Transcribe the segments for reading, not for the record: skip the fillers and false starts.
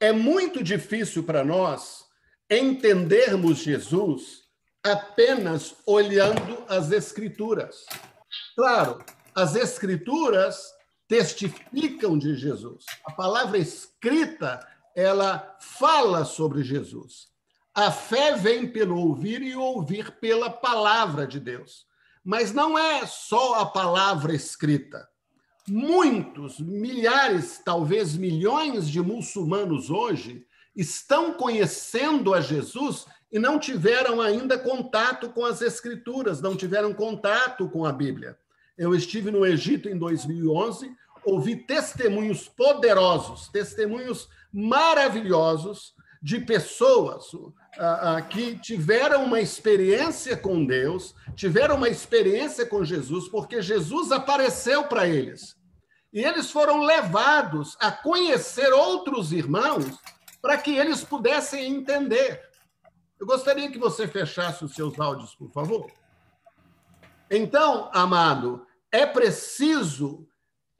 é muito difícil para nós entendermos Jesus apenas olhando as Escrituras. Claro, as Escrituras testificam de Jesus. A palavra escrita, ela fala sobre Jesus. A fé vem pelo ouvir e ouvir pela palavra de Deus. Mas não é só a palavra escrita. Muitos, milhares, talvez milhões de muçulmanos hoje estão conhecendo a Jesus e não tiveram ainda contato com as Escrituras, não tiveram contato com a Bíblia. Eu estive no Egito em 2011, ouvi testemunhos poderosos, testemunhos maravilhosos de pessoas que tiveram uma experiência com Deus, tiveram uma experiência com Jesus, porque Jesus apareceu para eles. E eles foram levados a conhecer outros irmãos para que eles pudessem entender. Eu gostaria que você fechasse os seus áudios, por favor. Então, amado, é preciso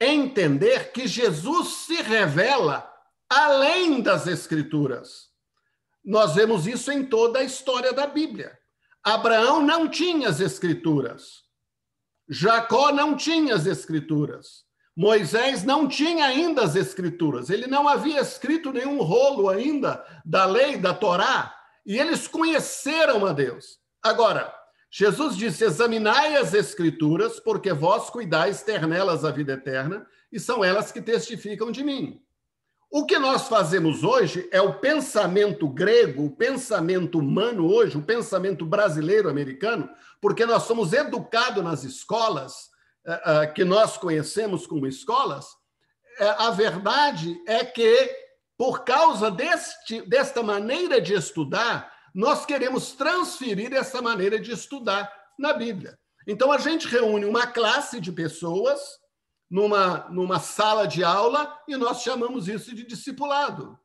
entender que Jesus se revela além das Escrituras. Nós vemos isso em toda a história da Bíblia. Abraão não tinha as Escrituras. Jacó não tinha as Escrituras. Moisés não tinha ainda as Escrituras. Ele não havia escrito nenhum rolo ainda da lei, da Torá. E eles conheceram a Deus. Agora, Jesus disse, examinai as Escrituras, porque vós cuidais ter nelas a vida eterna, e são elas que testificam de mim. O que nós fazemos hoje é o pensamento grego, o pensamento humano hoje, o pensamento brasileiro-americano, porque nós somos educados nas escolas, que nós conhecemos como escolas. A verdade é que, por causa desta maneira de estudar, nós queremos transferir essa maneira de estudar na Bíblia. Então, a gente reúne uma classe de pessoas numa sala de aula e nós chamamos isso de discipulado.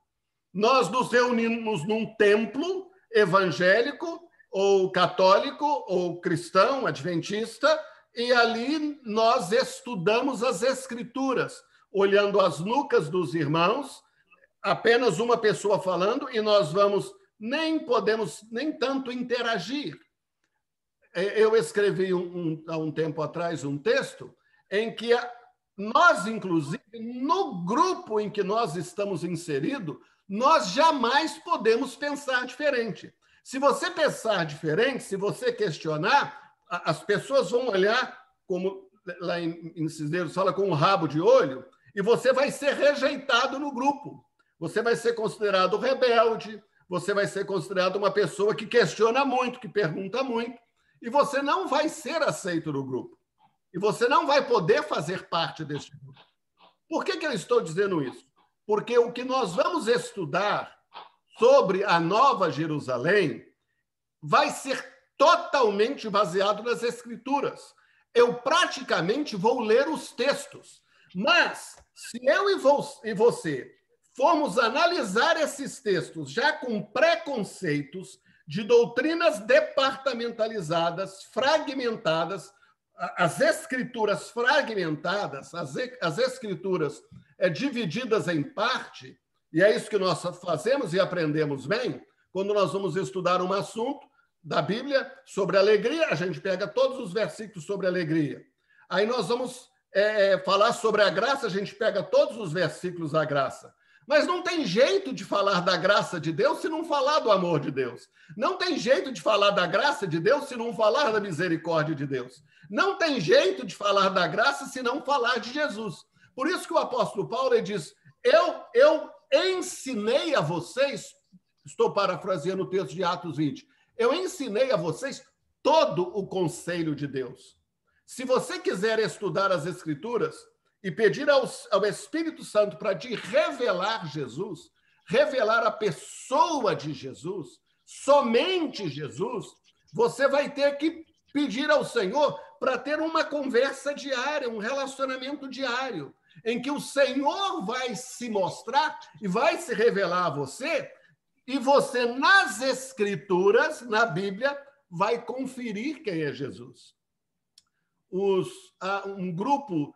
Nós nos reunimos num templo evangélico ou católico ou cristão, adventista, e ali nós estudamos as Escrituras, olhando as nucas dos irmãos, apenas uma pessoa falando, e nós nem podemos nem tanto interagir. Eu escrevi há um tempo atrás um texto em que nós, inclusive, no grupo em que nós estamos inseridos, nós jamais podemos pensar diferente. Se você pensar diferente, se você questionar, as pessoas vão olhar, como lá em Cisneros fala, com um rabo de olho, e você vai ser rejeitado no grupo. Você vai ser considerado rebelde, você vai ser considerado uma pessoa que questiona muito, que pergunta muito, e você não vai ser aceito no grupo. E você não vai poder fazer parte desse grupo. Por que eu estou dizendo isso? Porque o que nós vamos estudar sobre a Nova Jerusalém vai ser totalmente baseado nas Escrituras. Eu praticamente vou ler os textos, mas se eu e você formos analisar esses textos já com preconceitos de doutrinas departamentalizadas, fragmentadas, as Escrituras fragmentadas, as Escrituras divididas em parte, e é isso que nós fazemos e aprendemos bem, quando nós vamos estudar um assunto da Bíblia sobre alegria, a gente pega todos os versículos sobre alegria. Aí nós vamos falar sobre a graça, a gente pega todos os versículos da graça. Mas não tem jeito de falar da graça de Deus se não falar do amor de Deus. Não tem jeito de falar da graça de Deus se não falar da misericórdia de Deus. Não tem jeito de falar da graça se não falar de Jesus. Por isso que o apóstolo Paulo diz, eu ensinei a vocês, estou parafraseando o texto de Atos 20, eu ensinei a vocês todo o conselho de Deus. Se você quiser estudar as Escrituras e pedir ao Espírito Santo para te revelar Jesus, revelar a pessoa de Jesus, somente Jesus, você vai ter que pedir ao Senhor para ter uma conversa diária, um relacionamento diário, em que o Senhor vai se mostrar e vai se revelar a você, e você, nas Escrituras, na Bíblia, vai conferir quem é Jesus. Um grupo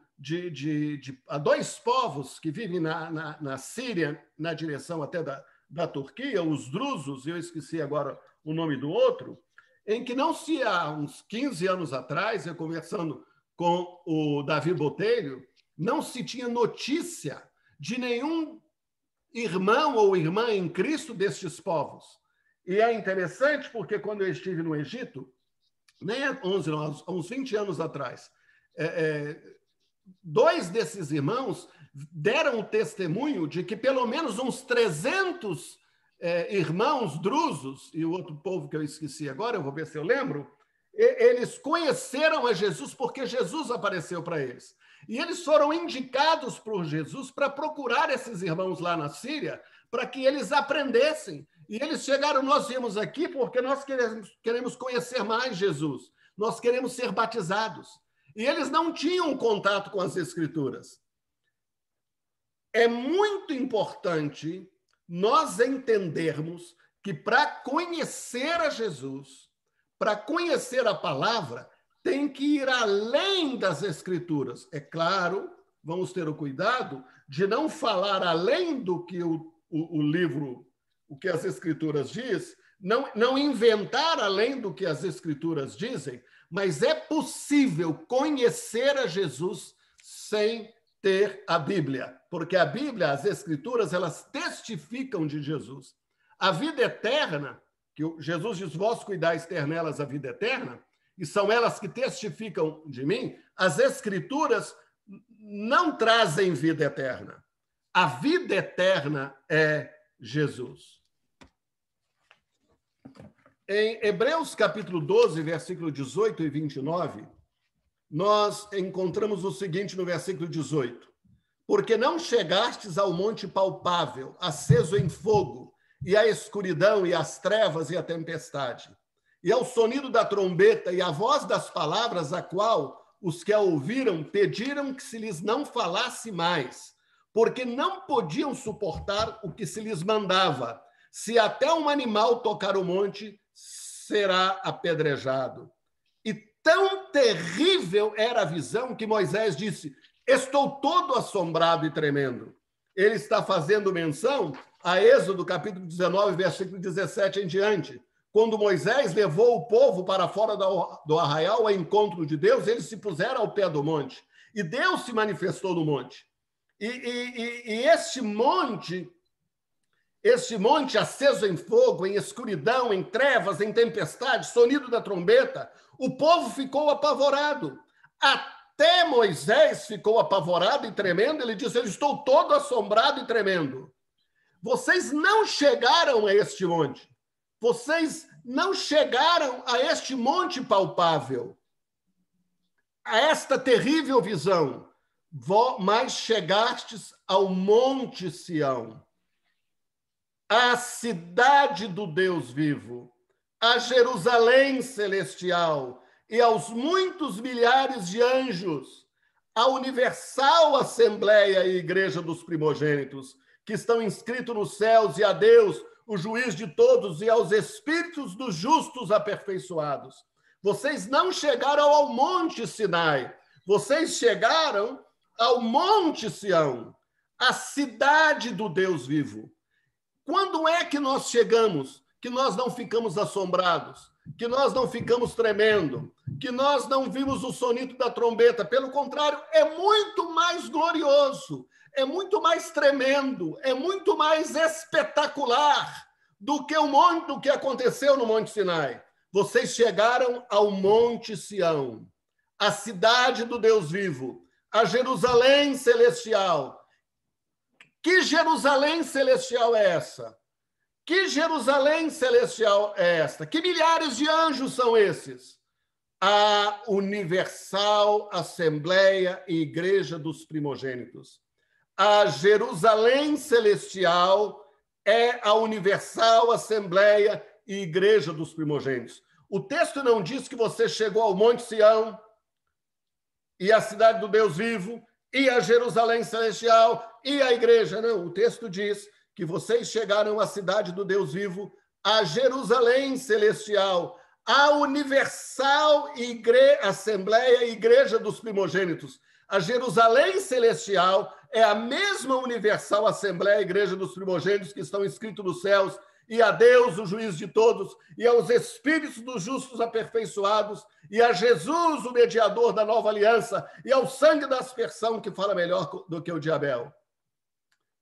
a dois povos que vivem na Síria, na direção até da Turquia, os drusos, eu esqueci agora o nome do outro, em que não se há uns 15 anos atrás, eu conversando com o Davi Botelho, não se tinha notícia de nenhum irmão ou irmã em Cristo destes povos. E é interessante porque quando eu estive no Egito, nem há 11, não, há uns 20 anos atrás, dois desses irmãos deram testemunho de que pelo menos uns 300 irmãos drusos, e o outro povo que eu esqueci agora, eu vou ver se eu lembro, eles conheceram a Jesus porque Jesus apareceu para eles. E eles foram indicados por Jesus para procurar esses irmãos lá na Síria, para que eles aprendessem. E eles chegaram, nós viemos aqui porque nós queremos conhecer mais Jesus, nós queremos ser batizados. E eles não tinham contato com as Escrituras. É muito importante nós entendermos que para conhecer a Jesus, para conhecer a palavra, tem que ir além das Escrituras. É claro, vamos ter o cuidado de não falar além do que o livro, o que as Escrituras diz, não inventar além do que as Escrituras dizem, mas é possível conhecer a Jesus sem ter a Bíblia, porque a Bíblia, as Escrituras, elas testificam de Jesus. A vida eterna, que Jesus diz, vós cuidais ter nelas a vida eterna, e são elas que testificam de mim, as Escrituras não trazem vida eterna. A vida eterna é Jesus. Em Hebreus capítulo 12, versículo 18 e 29, nós encontramos o seguinte no versículo 18. Porque não chegastes ao monte palpável, aceso em fogo, e à escuridão, e às trevas, e à tempestade, e ao sonido da trombeta, e à voz das palavras, a qual os que a ouviram pediram que se lhes não falasse mais, porque não podiam suportar o que se lhes mandava. Se até um animal tocar o monte, será apedrejado. E tão terrível era a visão que Moisés disse, estou todo assombrado e tremendo. Ele está fazendo menção a Êxodo, capítulo 19, versículo 17 em diante. Quando Moisés levou o povo para fora do arraial ao encontro de Deus, eles se puseram ao pé do monte. E Deus se manifestou no monte. E este monte aceso em fogo, em escuridão, em trevas, em tempestade, sonido da trombeta, o povo ficou apavorado. Até Moisés ficou apavorado e tremendo, ele disse, eu estou todo assombrado e tremendo. Vocês não chegaram a este monte. Vocês não chegaram a este monte palpável, a esta terrível visão, mas chegastes ao monte Sião, à cidade do Deus vivo, a Jerusalém celestial e aos muitos milhares de anjos, à universal Assembleia e Igreja dos Primogênitos, que estão inscritos nos céus, e a Deus, o juiz de todos, e aos espíritos dos justos aperfeiçoados. Vocês não chegaram ao monte Sinai, vocês chegaram ao monte Sião, a cidade do Deus vivo. Quando é que nós chegamos, que nós não ficamos assombrados, que nós não ficamos tremendo, que nós não vimos o sonido da trombeta? Pelo contrário, é muito mais glorioso, é muito mais tremendo, é muito mais espetacular do que aconteceu no Monte Sinai. Vocês chegaram ao Monte Sião, a cidade do Deus vivo, a Jerusalém celestial. Que Jerusalém celestial é essa? Que Jerusalém celestial é esta? Que milhares de anjos são esses? A universal Assembleia e Igreja dos Primogênitos. A Jerusalém celestial é a universal Assembleia e Igreja dos Primogênitos. O texto não diz que você chegou ao Monte Sião e a cidade do Deus vivo e a Jerusalém celestial e a igreja. Não, o texto diz que vocês chegaram à cidade do Deus vivo, a Jerusalém celestial, a universal Assembleia e Igreja dos Primogênitos. A Jerusalém celestial é a mesma universal Assembleia, Igreja dos Primogênitos que estão escritos nos céus, e a Deus, o juiz de todos, e aos espíritos dos justos aperfeiçoados, e a Jesus, o mediador da nova aliança, e ao sangue da aspersão, que fala melhor do que o de Abel.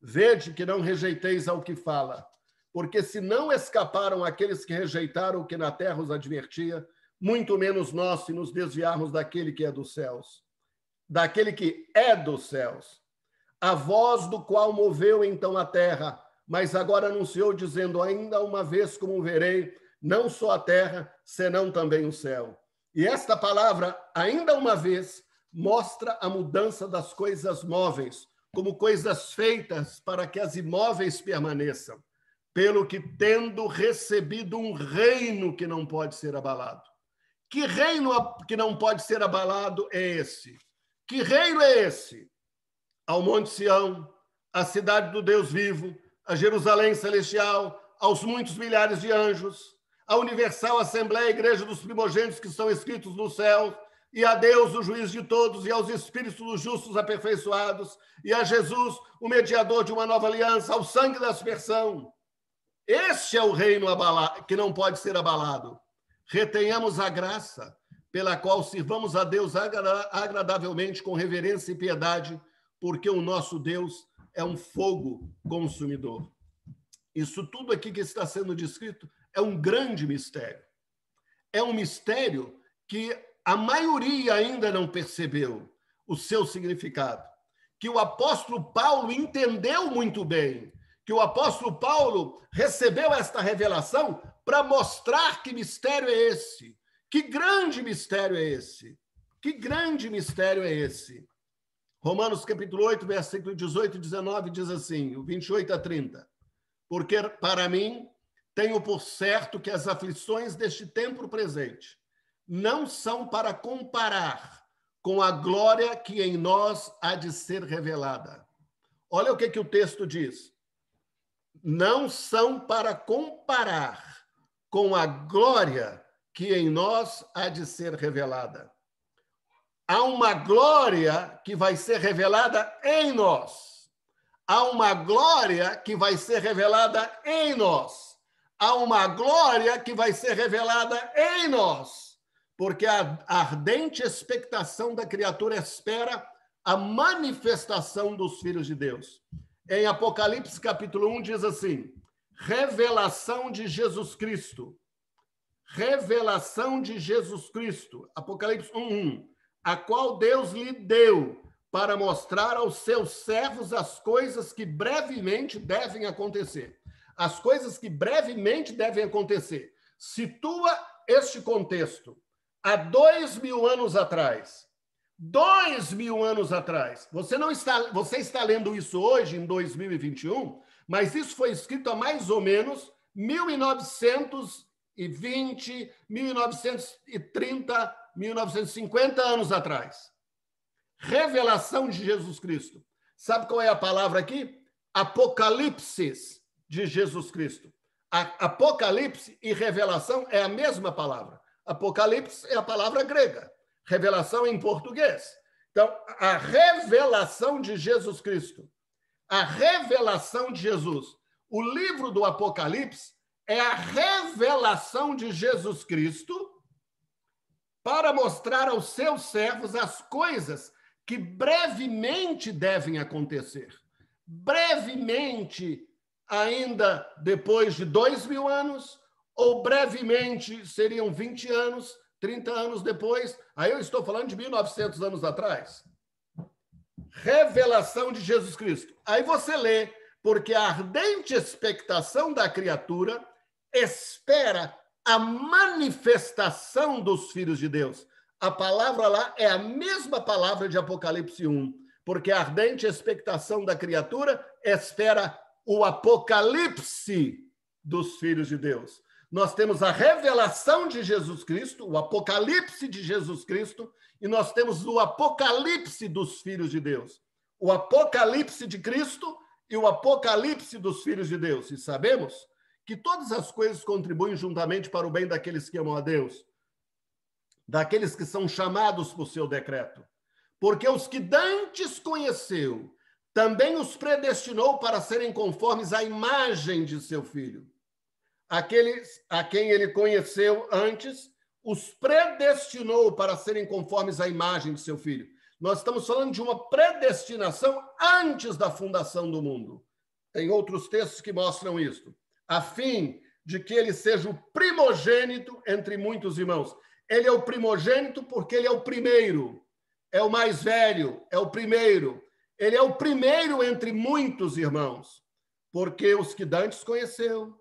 Vede que não rejeiteis ao que fala, porque se não escaparam aqueles que rejeitaram o que na terra os advertia, muito menos nós, se nos desviarmos daquele que é dos céus, daquele que é dos céus. A voz do qual moveu então a terra, mas agora anunciou, dizendo, ainda uma vez como verei, não só a terra, senão também o céu. E esta palavra, ainda uma vez, mostra a mudança das coisas móveis, como coisas feitas para que as imóveis permaneçam, pelo que tendo recebido um reino que não pode ser abalado. Que reino que não pode ser abalado é esse? Que reino é esse? Ao Monte Sião, à cidade do Deus vivo, a Jerusalém celestial, aos muitos milhares de anjos, a universal Assembleia, Igreja dos Primogênitos que estão escritos no céu, e a Deus, o juiz de todos, e aos espíritos dos justos aperfeiçoados, e a Jesus, o mediador de uma nova aliança, ao sangue da aspersão. Este é o reino que não pode ser abalado. Retenhamos a graça pela qual sirvamos a Deus agradavelmente, com reverência e piedade, porque o nosso Deus é um fogo consumidor. Isso tudo aqui que está sendo descrito é um grande mistério. É um mistério que a maioria ainda não percebeu o seu significado, que o apóstolo Paulo entendeu muito bem, que o apóstolo Paulo recebeu esta revelação para mostrar que mistério é esse, que grande mistério é esse, que grande mistério é esse. Romanos capítulo 8, versículo 18 e 19 diz assim, o 28 a 30. Porque para mim tenho por certo que as aflições deste tempo presente não são para comparar com a glória que em nós há de ser revelada. Olha o que o texto diz. Não são para comparar com a glória que em nós há de ser revelada. Há uma glória que vai ser revelada em nós. Há uma glória que vai ser revelada em nós. Há uma glória que vai ser revelada em nós. Porque a ardente expectação da criatura espera a manifestação dos filhos de Deus. Em Apocalipse capítulo 1 diz assim, revelação de Jesus Cristo. Revelação de Jesus Cristo. Apocalipse 1:1. A qual Deus lhe deu para mostrar aos seus servos as coisas que brevemente devem acontecer. As coisas que brevemente devem acontecer. Situa este contexto. Há 2000 anos atrás. 2000 anos atrás. Você está lendo isso hoje, em 2021, mas isso foi escrito há mais ou menos 1920, 1930, 1950 anos atrás. Revelação de Jesus Cristo. Sabe qual é a palavra aqui? Apocalipse de Jesus Cristo. Apocalipse e revelação é a mesma palavra. Apocalipse é a palavra grega. Revelação em português. Então, a revelação de Jesus Cristo. A revelação de Jesus. O livro do Apocalipse é a revelação de Jesus Cristo para mostrar aos seus servos as coisas que brevemente devem acontecer. Brevemente, ainda depois de 2000 anos, ou brevemente seriam 20 anos, 30 anos depois. Aí eu estou falando de 1900 anos atrás. Revelação de Jesus Cristo. Aí você lê, porque a ardente expectação da criatura espera a manifestação dos filhos de Deus. A palavra lá é a mesma palavra de Apocalipse 1, porque a ardente expectação da criatura espera o apocalipse dos filhos de Deus. Nós temos a revelação de Jesus Cristo, o apocalipse de Jesus Cristo, e nós temos o apocalipse dos filhos de Deus. O apocalipse de Cristo e o apocalipse dos filhos de Deus. E sabemos que todas as coisas contribuem juntamente para o bem daqueles que amam a Deus, daqueles que são chamados por seu decreto. porque os que dantes conheceu, também os predestinou para serem conformes à imagem de seu Filho. Aqueles a quem ele conheceu antes, os predestinou para serem conformes à imagem de seu Filho. Nós estamos falando de uma predestinação antes da fundação do mundo. Tem outros textos que mostram isso. A fim de que ele seja o primogênito entre muitos irmãos. Ele é o primogênito porque ele é o primeiro, é o mais velho, é o primeiro. Ele é o primeiro entre muitos irmãos, porque os que dantes conheceu,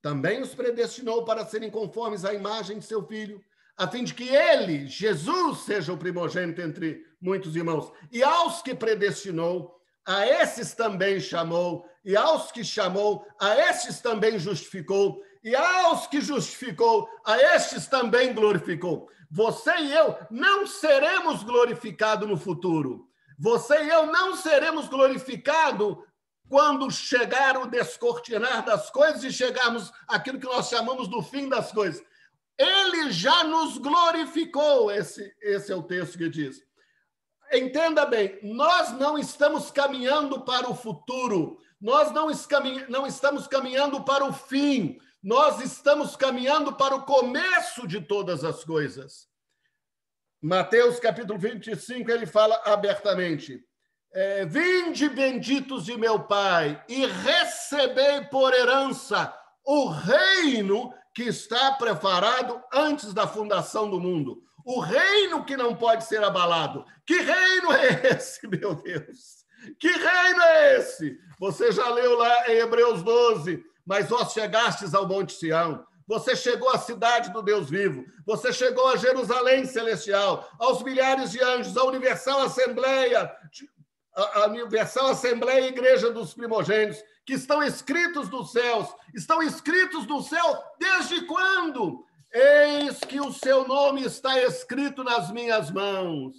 também os predestinou para serem conformes à imagem de seu Filho, a fim de que ele, Jesus, seja o primogênito entre muitos irmãos. E aos que predestinou, a esses também chamou, e aos que chamou, a estes também justificou, e aos que justificou, a estes também glorificou. Você e eu não seremos glorificados no futuro. Você e eu não seremos glorificados quando chegar o descortinar das coisas e chegarmos àquilo que nós chamamos do fim das coisas. Ele já nos glorificou, esse é o texto que diz. Entenda bem, nós não estamos caminhando para o futuro, nós não estamos caminhando para o fim, nós estamos caminhando para o começo de todas as coisas. Mateus capítulo 25, ele fala abertamente, vinde benditos de meu Pai e recebei por herança o reino que está preparado antes da fundação do mundo. O reino que não pode ser abalado. Que reino é esse, meu Deus? Que reino é esse? Você já leu lá em Hebreus 12, mas vós chegastes ao Monte Sião. Você chegou à cidade do Deus vivo. Você chegou a Jerusalém celestial, aos milhares de anjos, à Universal Assembleia, a Universal Assembleia e Igreja dos Primogênitos, que estão escritos nos céus. Estão escritos no céu desde quando? Eis que o seu nome está escrito nas minhas mãos.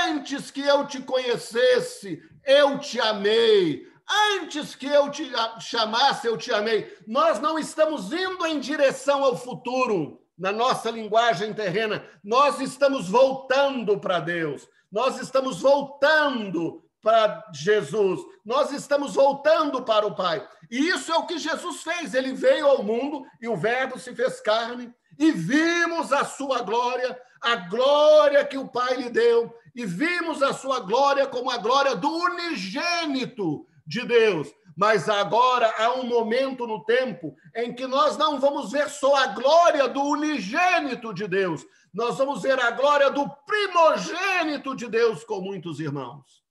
Antes que eu te conhecesse, eu te amei. Antes que eu te chamasse, eu te amei. Nós não estamos indo em direção ao futuro, na nossa linguagem terrena. Nós estamos voltando para Deus. Nós estamos voltando para Jesus. Nós estamos voltando para o Pai. E isso é o que Jesus fez. Ele veio ao mundo e o Verbo se fez carne e vimos a sua glória, a glória que o Pai lhe deu, e vimos a sua glória como a glória do unigênito de Deus. Mas agora há um momento no tempo em que nós não vamos ver só a glória do unigênito de Deus, nós vamos ver a glória do primogênito de Deus com muitos irmãos.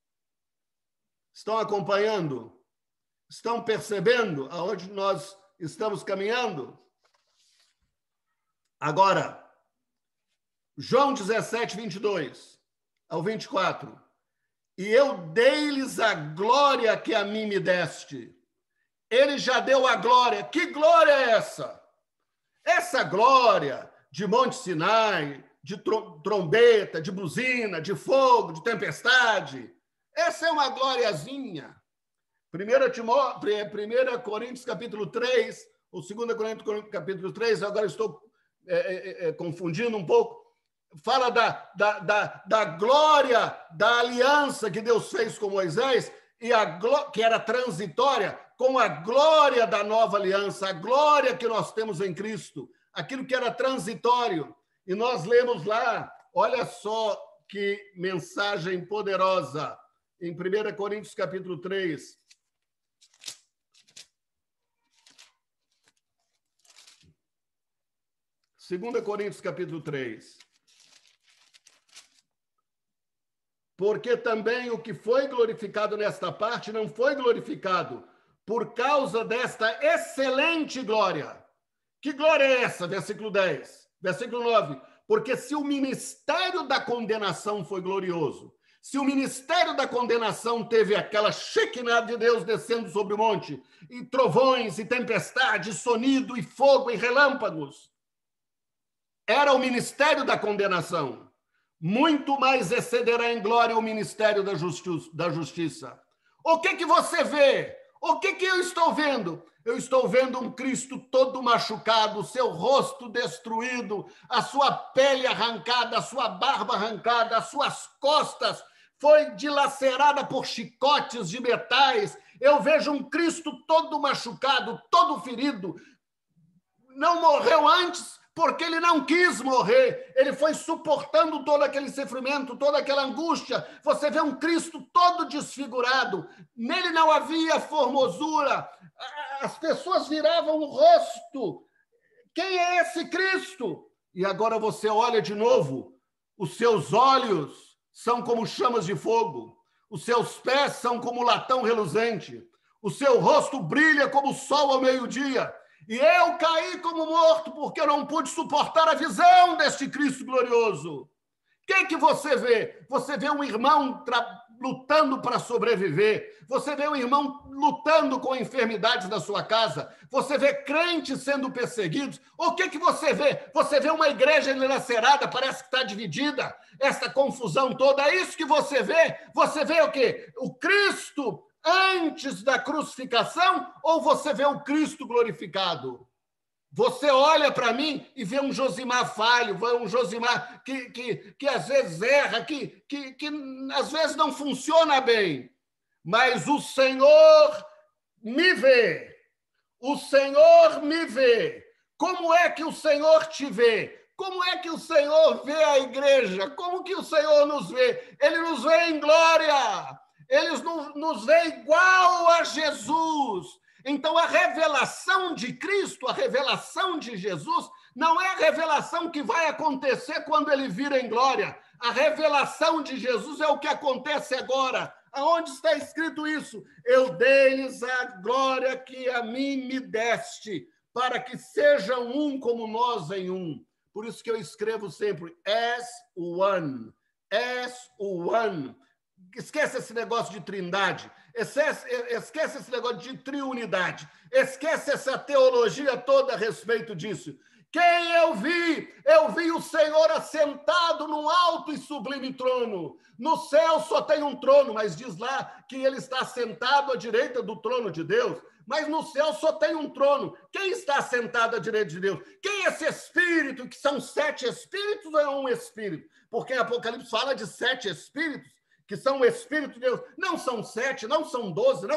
Estão acompanhando? Estão percebendo aonde nós estamos caminhando? Agora, João 17, 22 ao 24. E eu dei-lhes a glória que a mim me deste. Ele já deu a glória. Que glória é essa? Essa glória de Monte Sinai, de trombeta, de buzina, de fogo, de tempestade. Essa é uma gloriazinha. 1 Coríntios capítulo 3, ou 2 Coríntios capítulo 3, agora estou confundindo um pouco, fala da glória da aliança que Deus fez com Moisés, e que era transitória, com a glória da nova aliança, a glória que nós temos em Cristo, aquilo que era transitório. E nós lemos lá, olha só que mensagem poderosa, em 1 Coríntios capítulo 3. Segunda Coríntios capítulo 3. Porque também o que foi glorificado nesta parte não foi glorificado por causa desta excelente glória. Que glória é essa? Versículo 10. Versículo 9. Porque se o ministério da condenação foi glorioso, se o ministério da condenação teve aquela Shekinah de Deus descendo sobre o monte, e trovões, e tempestade, e sonido, e fogo, e relâmpagos, era o ministério da condenação. Muito mais excederá em glória o ministério da justiça. O que você vê? O que eu estou vendo? Eu estou vendo um Cristo todo machucado, seu rosto destruído, a sua pele arrancada, a sua barba arrancada, as suas costas foi dilacerada por chicotes de metais. Eu vejo um Cristo todo machucado, todo ferido. Não morreu antes porque ele não quis morrer. Ele foi suportando todo aquele sofrimento, toda aquela angústia. Você vê um Cristo todo desfigurado. Nele não havia formosura. As pessoas viravam o rosto. Quem é esse Cristo? E agora você olha de novo. Os seus olhos são como chamas de fogo. Os seus pés são como latão reluzente. O seu rosto brilha como o sol ao meio-dia. E eu caí como morto porque eu não pude suportar a visão deste Cristo glorioso. O que você vê? Você vê um irmão lutando para sobreviver. Você vê um irmão lutando com enfermidades na sua casa. Você vê crentes sendo perseguidos. O que você vê? Você vê uma igreja enlacerada, parece que está dividida. Essa confusão toda, é isso que você vê? Você vê o quê? O Cristo antes da crucificação, ou você vê o Cristo glorificado? Você olha para mim e vê um Josimar falho, vê um Josimar que às vezes erra, que às vezes não funciona bem. Mas o Senhor me vê. O Senhor me vê. Como é que o Senhor te vê? Como é que o Senhor vê a igreja? Como que o Senhor nos vê? Ele nos vê em glória. Eles nos veem igual a Jesus. Então, a revelação de Cristo, a revelação de Jesus, não é a revelação que vai acontecer quando ele vir em glória. A revelação de Jesus é o que acontece agora. Aonde está escrito isso? Eu dei-lhes a glória que a mim me deste, para que sejam um como nós em um. Por isso que eu escrevo sempre, as one, as one. Esquece esse negócio de trindade, esquece esse negócio de triunidade, esquece essa teologia toda a respeito disso. Quem eu vi? Eu vi o Senhor assentado num alto e sublime trono. No céu só tem um trono, mas diz lá que ele está sentado à direita do trono de Deus. Mas no céu só tem um trono. Quem está sentado à direita de Deus? Quem é esse Espírito? Que são 7 Espíritos ou é um Espírito? Porque Apocalipse fala de 7 Espíritos, que são o Espírito de Deus. Não são 7, não são 12,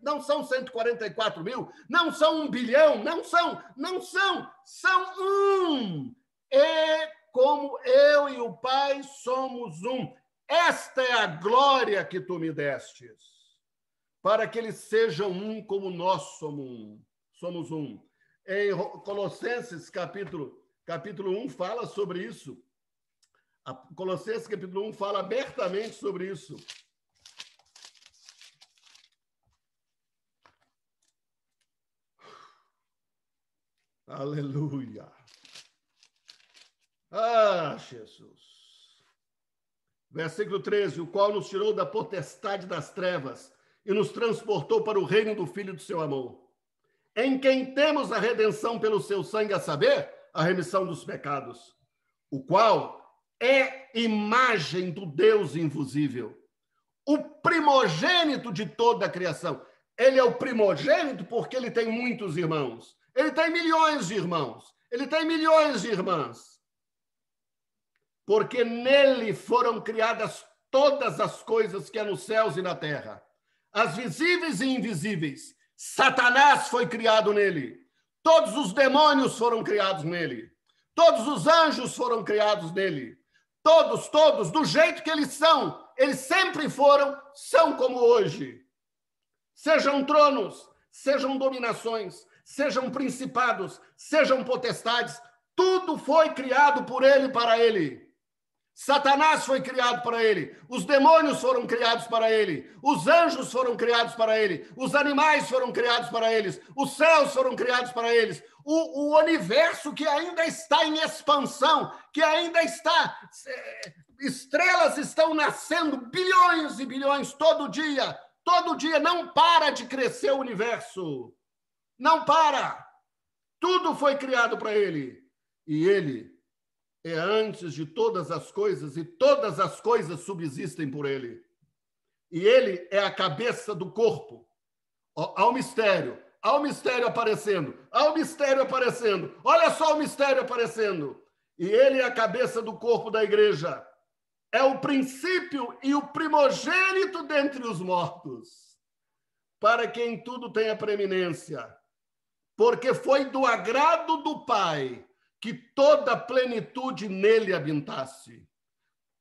não são 144 mil, não são 1 bilhão, não são um. É como eu e o Pai somos um. Esta é a glória que tu me destes, para que eles sejam um como nós somos um. Em Colossenses, capítulo 1, fala sobre isso. Colossenses capítulo 1 fala abertamente sobre isso. Aleluia. Ah, Jesus. Versículo 13, o qual nos tirou da potestade das trevas e nos transportou para o reino do Filho do seu amor, em quem temos a redenção pelo seu sangue, a saber, a remissão dos pecados, o qual é imagem do Deus invisível, o primogênito de toda a criação. Ele é o primogênito porque ele tem muitos irmãos. Ele tem milhões de irmãos. Ele tem milhões de irmãs. Porque nele foram criadas todas as coisas que há nos céus e na terra, as visíveis e invisíveis. Satanás foi criado nele. Todos os demônios foram criados nele. Todos os anjos foram criados nele. Todos, do jeito que eles são, eles sempre foram, são como hoje. Sejam tronos, sejam dominações, sejam principados, sejam potestades, tudo foi criado por ele e para ele. Satanás foi criado para ele, os demônios foram criados para ele, os anjos foram criados para ele, os animais foram criados para eles, os céus foram criados para eles, o universo que ainda está em expansão, que ainda está, estrelas estão nascendo, bilhões e bilhões todo dia não para de crescer o universo, não para, tudo foi criado para ele, e ele é antes de todas as coisas, e todas as coisas subsistem por ele. E ele é a cabeça do corpo. Há um mistério. Há um mistério aparecendo. Há um mistério aparecendo. Olha só o mistério aparecendo. E ele é a cabeça do corpo da igreja. É o princípio e o primogênito dentre os mortos, para quem tudo tem a preeminência. Porque foi do agrado do Pai que toda a plenitude nele habitasse.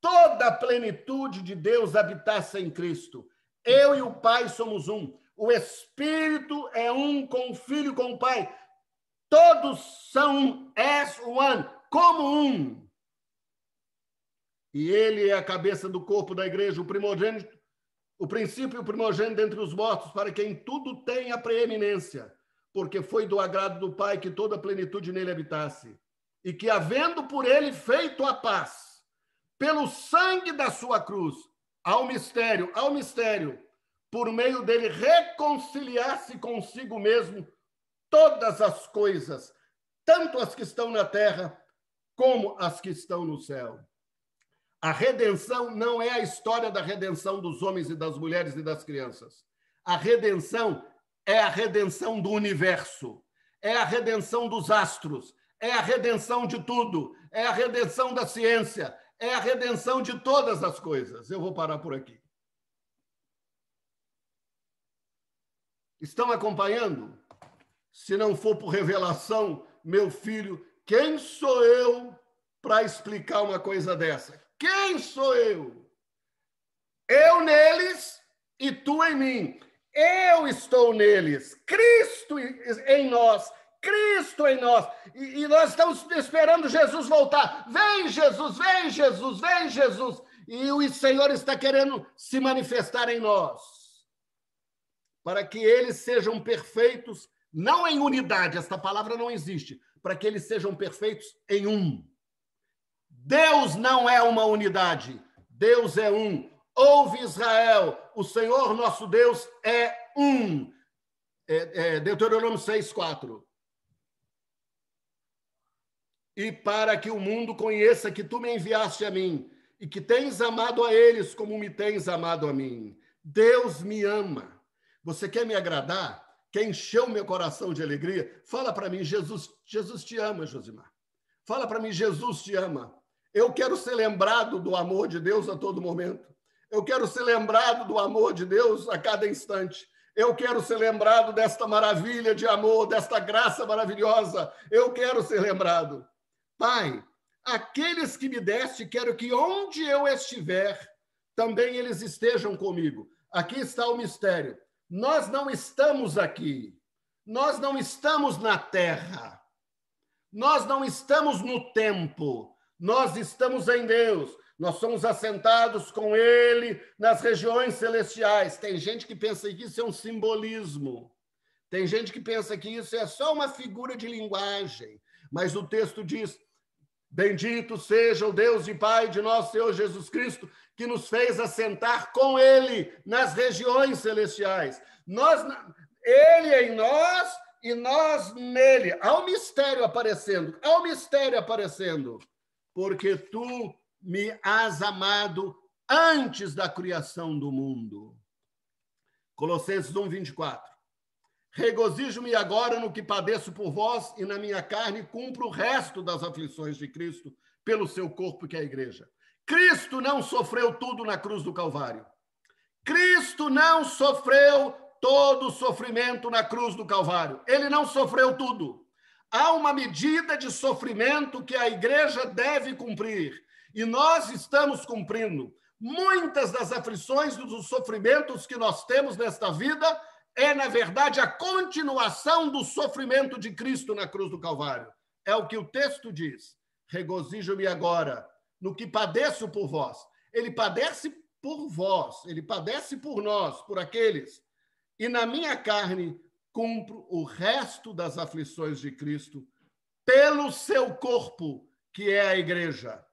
Toda a plenitude de Deus habitasse em Cristo. Eu e o Pai somos um. O Espírito é um com o Filho e com o Pai. Todos são as one, como um. E ele é a cabeça do corpo da igreja, o primogênito, o princípio e o primogênito dentre os mortos, para quem tudo tem a preeminência, porque foi do agrado do Pai que toda a plenitude nele habitasse, e que, havendo por ele feito a paz, pelo sangue da sua cruz, ao mistério, por meio dele reconciliar-se consigo mesmo todas as coisas, tanto as que estão na terra como as que estão no céu. A redenção não é a história da redenção dos homens e das mulheres e das crianças. A redenção é a redenção do universo, é a redenção dos astros, é a redenção de tudo, é a redenção da ciência, é a redenção de todas as coisas. Eu vou parar por aqui. Estão acompanhando? Se não for por revelação, meu filho, quem sou eu para explicar uma coisa dessa? Quem sou eu? Eu neles e tu em mim. Eu estou neles. Cristo em nós. Cristo em nós. E nós estamos esperando Jesus voltar. Vem, Jesus, vem, Jesus, vem, Jesus. E o Senhor está querendo se manifestar em nós, para que eles sejam perfeitos, não em unidade, esta palavra não existe, para que eles sejam perfeitos em um. Deus não é uma unidade, Deus é um. Ouve, Israel, o Senhor nosso Deus é um. Deuteronômio 6:4. E para que o mundo conheça que tu me enviaste a mim, e que tens amado a eles como me tens amado a mim. Deus me ama. Você quer me agradar? Quer encher o meu coração de alegria? Fala para mim, Jesus te ama, Josimar. Fala para mim, Jesus te ama. Eu quero ser lembrado do amor de Deus a todo momento. Eu quero ser lembrado do amor de Deus a cada instante. Eu quero ser lembrado desta maravilha de amor, desta graça maravilhosa. Eu quero ser lembrado. Pai, aqueles que me deste, quero que onde eu estiver, também eles estejam comigo. Aqui está o mistério. Nós não estamos aqui. Nós não estamos na terra. Nós não estamos no tempo. Nós estamos em Deus. Nós somos assentados com Ele nas regiões celestiais. Tem gente que pensa que isso é um simbolismo. Tem gente que pensa que isso é só uma figura de linguagem. Mas o texto diz: bendito seja o Deus e Pai de nosso Senhor Jesus Cristo, que nos fez assentar com Ele nas regiões celestiais. Ele em nós e nós nele. Há um mistério aparecendo. Há um mistério aparecendo. Porque tu me has amado antes da criação do mundo. Colossenses 1:24. Regozijo-me agora no que padeço por vós e na minha carne cumpro o resto das aflições de Cristo pelo seu corpo, que é a igreja. Cristo não sofreu tudo na cruz do Calvário. Cristo não sofreu todo o sofrimento na cruz do Calvário. Ele não sofreu tudo. Há uma medida de sofrimento que a igreja deve cumprir. E nós estamos cumprindo. Muitas das aflições, dos sofrimentos que nós temos nesta vida, é, na verdade, a continuação do sofrimento de Cristo na cruz do Calvário. É o que o texto diz. Regozijo-me agora no que padeço por vós. Ele padece por vós, ele padece por nós, por aqueles. E na minha carne cumpro o resto das aflições de Cristo pelo seu corpo, que é a igreja.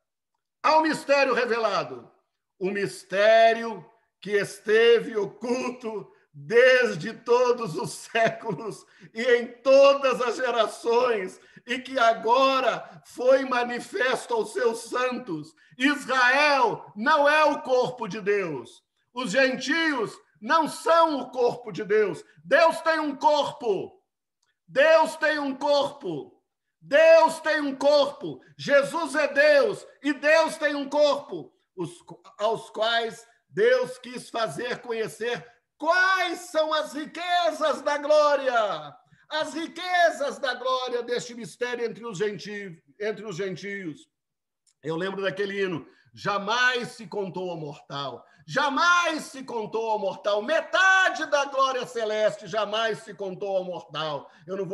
Há um mistério revelado, o mistério que esteve oculto desde todos os séculos e em todas as gerações, e que agora foi manifesto aos seus santos. Israel não é o corpo de Deus. Os gentios não são o corpo de Deus. Deus tem um corpo. Deus tem um corpo. Deus tem um corpo. Jesus é Deus e Deus tem um corpo, aos quais Deus quis fazer conhecer quais são as riquezas da glória. As riquezas da glória deste mistério entre os gentios. Eu lembro daquele hino: jamais se contou ao mortal, jamais se contou ao mortal, metade da glória celeste jamais se contou ao mortal. Eu não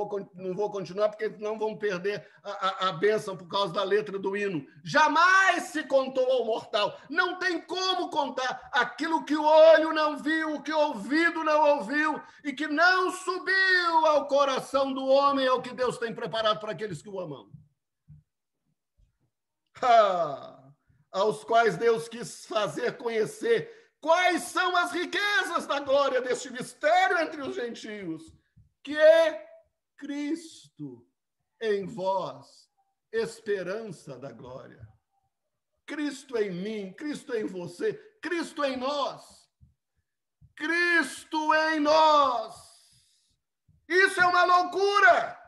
vou continuar, porque não vamos perder a bênção por causa da letra do hino. Jamais se contou ao mortal. Não tem como contar aquilo que o olho não viu, o que o ouvido não ouviu e que não subiu ao coração do homem, é o que Deus tem preparado para aqueles que o amam. Aos quais Deus quis fazer conhecer quais são as riquezas da glória deste mistério entre os gentios, que é Cristo em vós, esperança da glória. Cristo em mim, Cristo em você, Cristo em nós. Cristo em nós. Isso é uma loucura.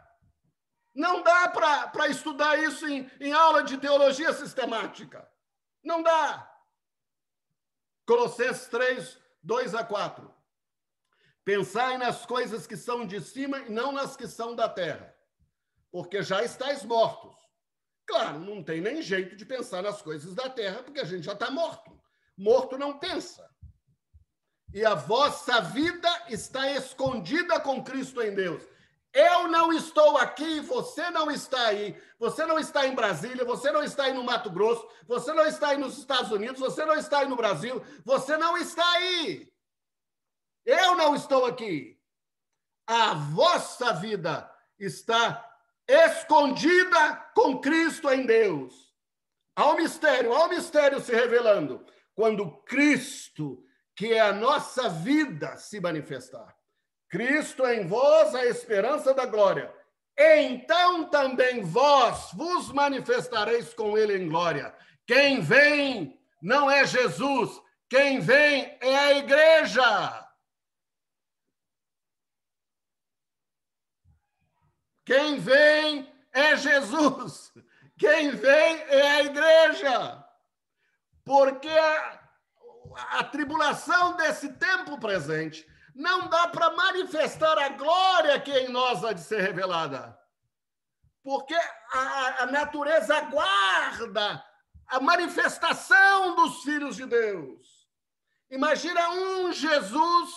Não dá para estudar isso em aula de teologia sistemática. Não dá. Colossenses 3, 2-4. Pensai nas coisas que são de cima e não nas que são da terra, porque já estáis mortos. Claro, não tem nem jeito de pensar nas coisas da terra, porque a gente já está morto. Morto não pensa. E a vossa vida está escondida com Cristo em Deus. Eu não estou aqui, você não está aí. Você não está em Brasília, você não está aí no Mato Grosso, você não está aí nos Estados Unidos, você não está aí no Brasil, você não está aí. Eu não estou aqui. A vossa vida está escondida com Cristo em Deus. Há um mistério se revelando. Quando Cristo, que é a nossa vida, se manifestar. Cristo em vós, a esperança da glória. Então também vós vos manifestareis com ele em glória. Quem vem não é Jesus, quem vem é a igreja. Quem vem é Jesus, quem vem é a igreja. Porque a tribulação desse tempo presente não dá para manifestar a glória que em nós há de ser revelada. Porque a natureza aguarda a manifestação dos filhos de Deus. Imagina um Jesus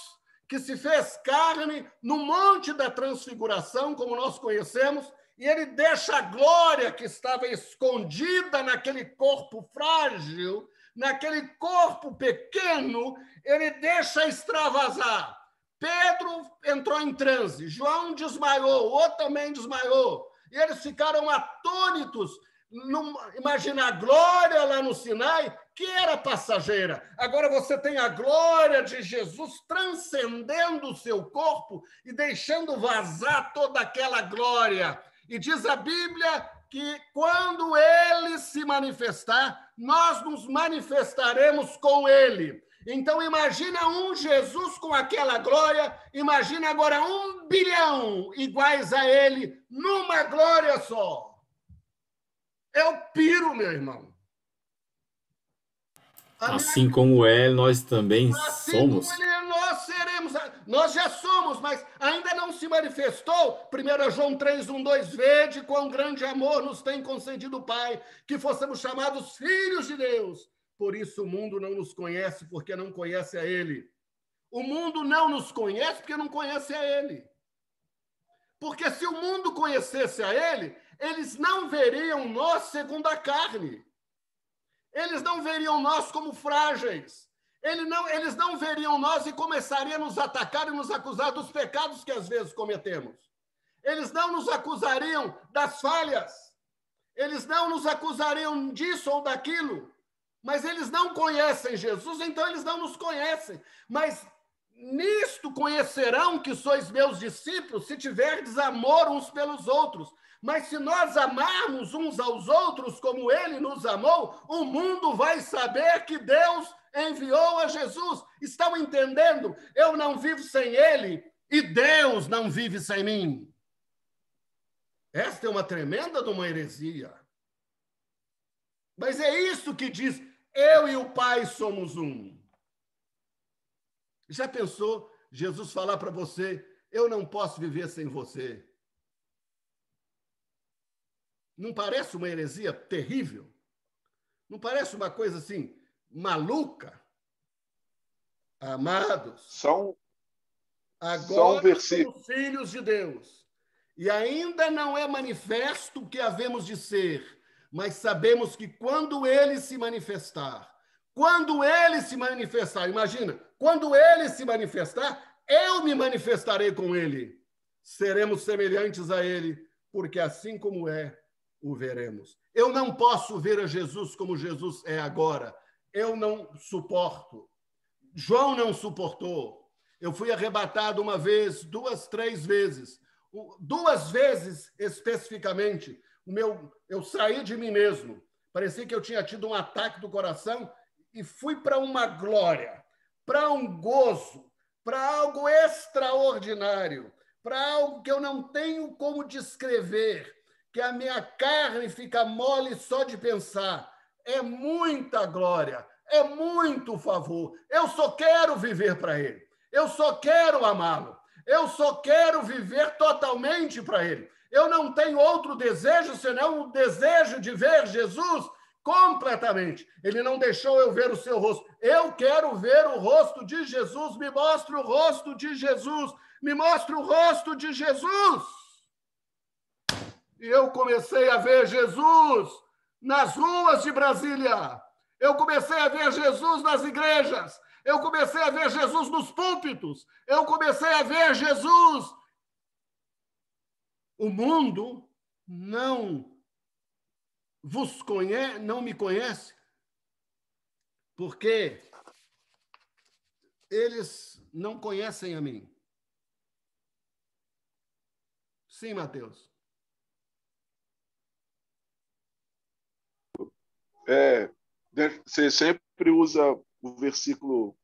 que se fez carne no Monte da Transfiguração, como nós conhecemos, e ele deixa a glória que estava escondida naquele corpo frágil, naquele corpo pequeno, ele deixa extravasar. Pedro entrou em transe, João desmaiou, o outro também desmaiou. E eles ficaram atônitos. Imagina a glória lá no Sinai, que era passageira. Agora você tem a glória de Jesus transcendendo o seu corpo e deixando vazar toda aquela glória. E diz a Bíblia que quando ele se manifestar, nós nos manifestaremos com ele. Então, imagina um Jesus com aquela glória, imagina agora 1 bilhão iguais a ele, numa glória só. Eu piro, meu irmão. Assim como é, nós também somos. Como ele, nós seremos, nós já somos, mas ainda não se manifestou. 1 João 3, 1, 2, vede quão grande amor nos tem concedido o Pai, que fossemos chamados filhos de Deus. Por isso o mundo não nos conhece, porque não conhece a ele. O mundo não nos conhece, porque não conhece a ele. Porque se o mundo conhecesse a ele, eles não veriam nós segundo a carne. Eles não veriam nós como frágeis. Eles não veriam nós e começariam a nos atacar e nos acusar dos pecados que às vezes cometemos. Eles não nos acusariam das falhas. Eles não nos acusariam disso ou daquilo. Mas eles não conhecem Jesus, então eles não nos conhecem. Mas nisto conhecerão que sois meus discípulos, se tiverdes amor uns pelos outros. Mas se nós amarmos uns aos outros como ele nos amou, o mundo vai saber que Deus enviou a Jesus. Estão entendendo? Eu não vivo sem ele e Deus não vive sem mim. Esta é uma tremenda de uma heresia. Mas é isso que diz, eu e o Pai somos um. Já pensou Jesus falar para você, eu não posso viver sem você? Não parece uma heresia terrível? Não parece uma coisa assim, maluca? Amados, agora somos filhos de Deus. E ainda não é manifesto o que havemos de ser, mas sabemos que quando ele se manifestar, imagina, quando ele se manifestar, eu me manifestarei com ele. Seremos semelhantes a ele, porque assim como é, o veremos. Eu não posso ver a Jesus como Jesus é agora. Eu não suporto. João não suportou. Eu fui arrebatado uma vez, duas, três vezes. 2 vezes, especificamente, eu saí de mim mesmo. Parecia que eu tinha tido um ataque do coração e fui para uma glória, para um gozo, para algo extraordinário, para algo que eu não tenho como descrever, que a minha carne fica mole só de pensar. É muita glória, é muito favor. Eu só quero viver para ele. Eu só quero amá-lo. Eu só quero viver totalmente para ele. Eu não tenho outro desejo senão o desejo de ver Jesus completamente. Ele não deixou eu ver o seu rosto. Eu quero ver o rosto de Jesus. Me mostre o rosto de Jesus. Me mostre o rosto de Jesus. E eu comecei a ver Jesus nas ruas de Brasília. Eu comecei a ver Jesus nas igrejas. Eu comecei a ver Jesus nos púlpitos. Eu comecei a ver Jesus. O mundo não me conhece, porque eles não conhecem a mim. Sim, Mateus. Você sempre usa o versículo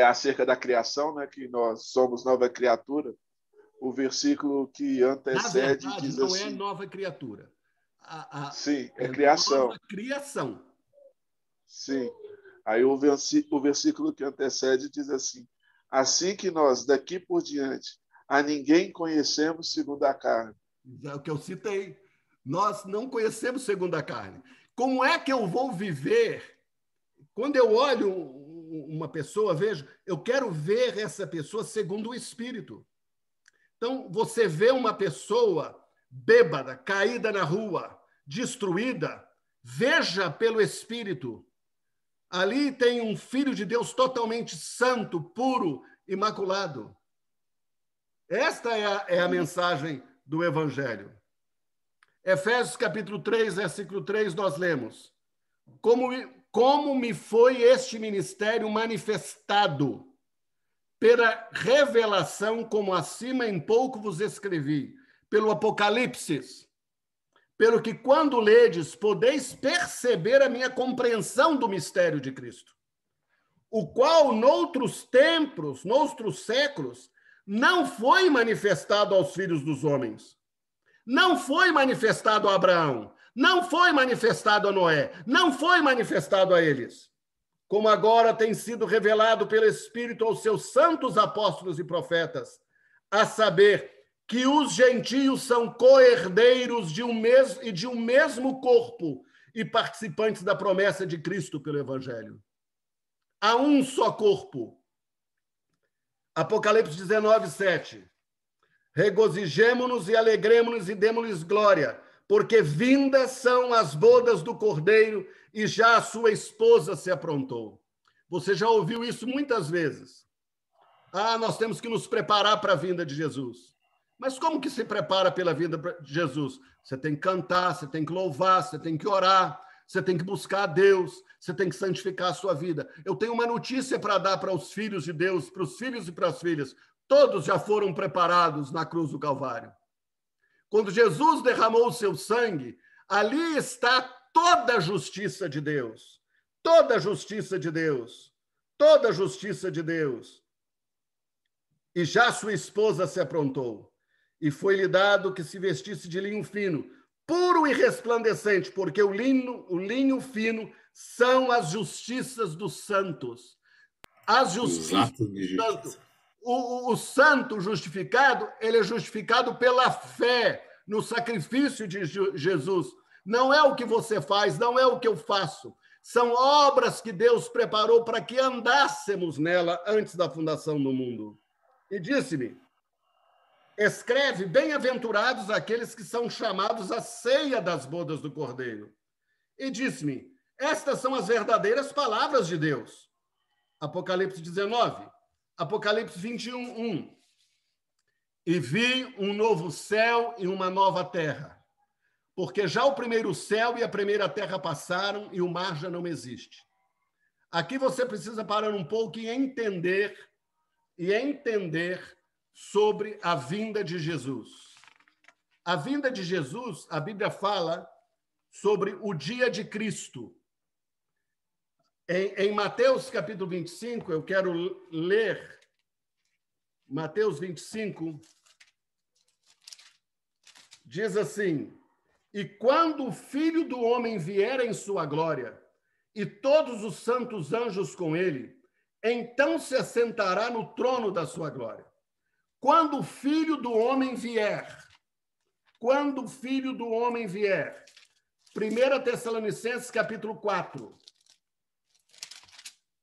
acerca da criação, né, que nós somos nova criatura. O versículo que antecede, na verdade, diz não assim... é nova criatura. Sim, é criação. Nova criação. Sim. Aí o versículo que antecede diz assim: assim que nós, daqui por diante, a ninguém conhecemos segundo a carne. É o que eu citei. Nós não conhecemos segundo a carne. Como é que eu vou viver? Quando eu olho uma pessoa, vejo, eu quero ver essa pessoa segundo o Espírito. Então, você vê uma pessoa bêbada, caída na rua, destruída, veja pelo Espírito. Ali tem um Filho de Deus totalmente santo, puro, imaculado. Esta é a mensagem do Evangelho. Efésios capítulo 3, versículo 3, nós lemos: como me foi este ministério manifestado pela revelação, como acima em pouco vos escrevi, pelo Apocalipse, pelo que quando ledes, podeis perceber a minha compreensão do mistério de Cristo, o qual noutros tempos, noutros séculos, não foi manifestado aos filhos dos homens, não foi manifestado a Abraão, não foi manifestado a Noé, não foi manifestado a eles, como agora tem sido revelado pelo Espírito aos seus santos apóstolos e profetas, a saber que os gentios são co-herdeiros de um mesmo corpo e participantes da promessa de Cristo pelo Evangelho. Há um só corpo. Apocalipse 19, 7. Regozijemo-nos e alegremo-nos e demo-lhes glória, porque vindas são as bodas do Cordeiro e já a sua esposa se aprontou. Você já ouviu isso muitas vezes. Nós temos que nos preparar para a vinda de Jesus. Mas como que se prepara pela vinda de Jesus? Você tem que cantar, você tem que louvar, você tem que orar, você tem que buscar a Deus, você tem que santificar a sua vida. Eu tenho uma notícia para dar para os filhos de Deus, para os filhos e para as filhas. Todos já foram preparados na cruz do Calvário. Quando Jesus derramou o seu sangue, ali está toda a justiça de Deus, toda a justiça de Deus, toda a justiça de Deus. E já sua esposa se aprontou, e foi-lhe dado que se vestisse de linho fino, puro e resplandecente, porque o linho fino são as justiças dos santos. As justiças dos santos. O santo justificado, ele é justificado pela fé no sacrifício de Jesus. Não é o que você faz, não é o que eu faço. São obras que Deus preparou para que andássemos nela antes da fundação do mundo. E disse-me, escreve, bem-aventurados aqueles que são chamados à ceia das bodas do Cordeiro. E disse-me, estas são as verdadeiras palavras de Deus. Apocalipse 19, Apocalipse 21, 1. E vi um novo céu e uma nova terra, porque já o primeiro céu e a primeira terra passaram e o mar já não existe. Aqui você precisa parar um pouco e entender sobre a vinda de Jesus. A vinda de Jesus, a Bíblia fala sobre o dia de Cristo. Em Mateus capítulo 25, eu quero ler Mateus 25, diz assim, e quando o Filho do Homem vier em sua glória, e todos os santos anjos com ele, então se assentará no trono da sua glória. Quando o Filho do Homem vier, 1 Tessalonicenses capítulo 4,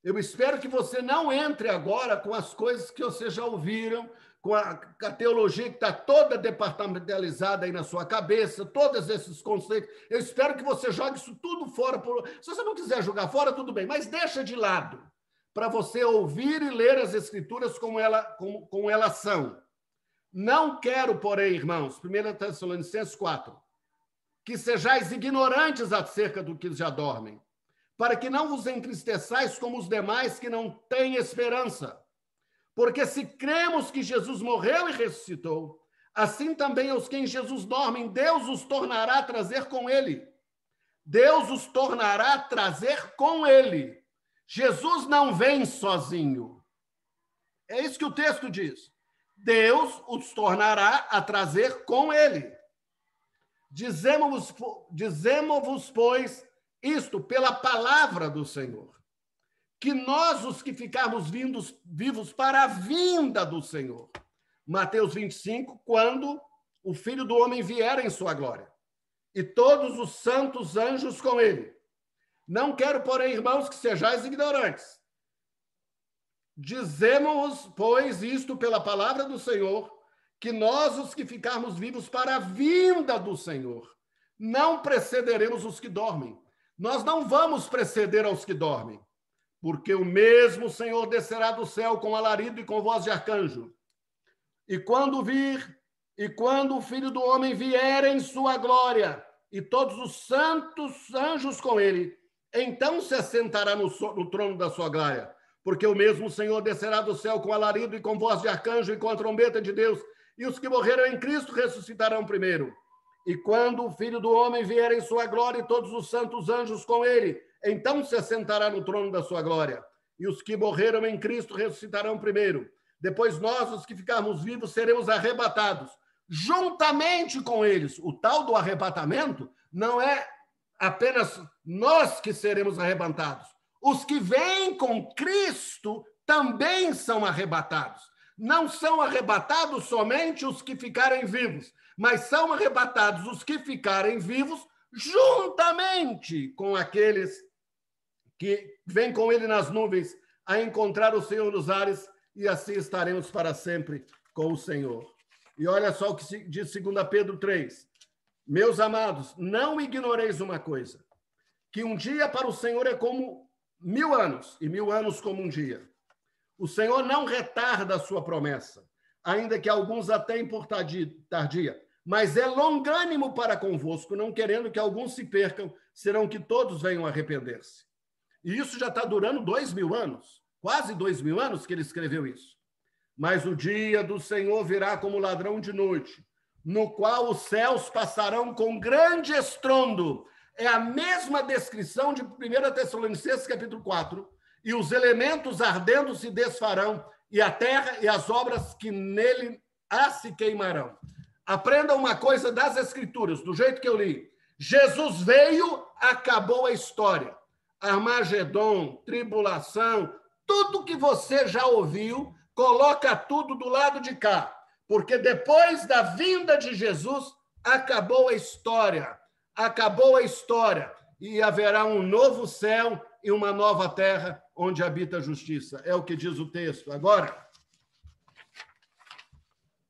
eu espero que você não entre agora com as coisas que você já ouviram, com a teologia que está toda departamentalizada aí na sua cabeça, todos esses conceitos. Eu espero que você jogue isso tudo fora. Se você não quiser jogar fora, tudo bem, mas deixa de lado, para você ouvir e ler as Escrituras como elas são. Não quero, porém, irmãos, 1 Tessalonicenses 4, que sejais ignorantes acerca do que já dormem, para que não vos entristeçais como os demais que não têm esperança. Porque se cremos que Jesus morreu e ressuscitou, assim também os que em Jesus dormem, Deus os tornará a trazer com ele. Deus os tornará a trazer com ele. Jesus não vem sozinho. É isso que o texto diz. Deus os tornará a trazer com ele. Dizemos-vos, pois, isto pela palavra do Senhor, que nós, os que ficarmos vivos para a vinda do Senhor. Mateus 25, quando o Filho do Homem vier em sua glória, e todos os santos anjos com ele. Não quero, porém, irmãos, que sejais ignorantes. Dizemos, pois, isto pela palavra do Senhor, que nós, os que ficarmos vivos para a vinda do Senhor, não precederemos os que dormem. Nós não vamos preceder aos que dormem, porque o mesmo Senhor descerá do céu com alarido e com voz de arcanjo. E quando o Filho do Homem vier em sua glória, e todos os santos anjos com ele, então se assentará no trono da sua glória, porque o mesmo Senhor descerá do céu com alarido e com voz de arcanjo e com a trombeta de Deus, e os que morreram em Cristo ressuscitarão primeiro. E quando o Filho do Homem vier em sua glória e todos os santos anjos com ele, então se assentará no trono da sua glória. E os que morreram em Cristo ressuscitarão primeiro. Depois nós, os que ficarmos vivos, seremos arrebatados, juntamente com eles. O tal do arrebatamento não é apenas nós que seremos arrebatados. Os que vêm com Cristo também são arrebatados. Não são arrebatados somente os que ficarem vivos, mas são arrebatados os que ficarem vivos juntamente com aqueles que vêm com ele nas nuvens a encontrar o Senhor nos ares, e assim estaremos para sempre com o Senhor. E olha só o que diz 2 Pedro 3. Meus amados, não ignoreis uma coisa, que um dia para o Senhor é como 1000 anos, e 1000 anos como um dia. O Senhor não retarda a sua promessa, ainda que alguns a tenham por tardia, mas é longânimo para convosco, não querendo que alguns se percam, serão que todos venham a arrepender-se. E isso já está durando 2000 anos, quase 2000 anos que ele escreveu isso. Mas o dia do Senhor virá como ladrão de noite, no qual os céus passarão com grande estrondo, é a mesma descrição de 1 Tessalonicenses, capítulo 4, e os elementos ardendo se desfarão, e a terra e as obras que nele se queimarão. Aprenda uma coisa das Escrituras, do jeito que eu li. Jesus veio, acabou a história. Armagedon, tribulação, tudo que você já ouviu, coloca tudo do lado de cá. Porque depois da vinda de Jesus, acabou a história. Acabou a história. E haverá um novo céu e uma nova terra onde habita a justiça. É o que diz o texto. Agora,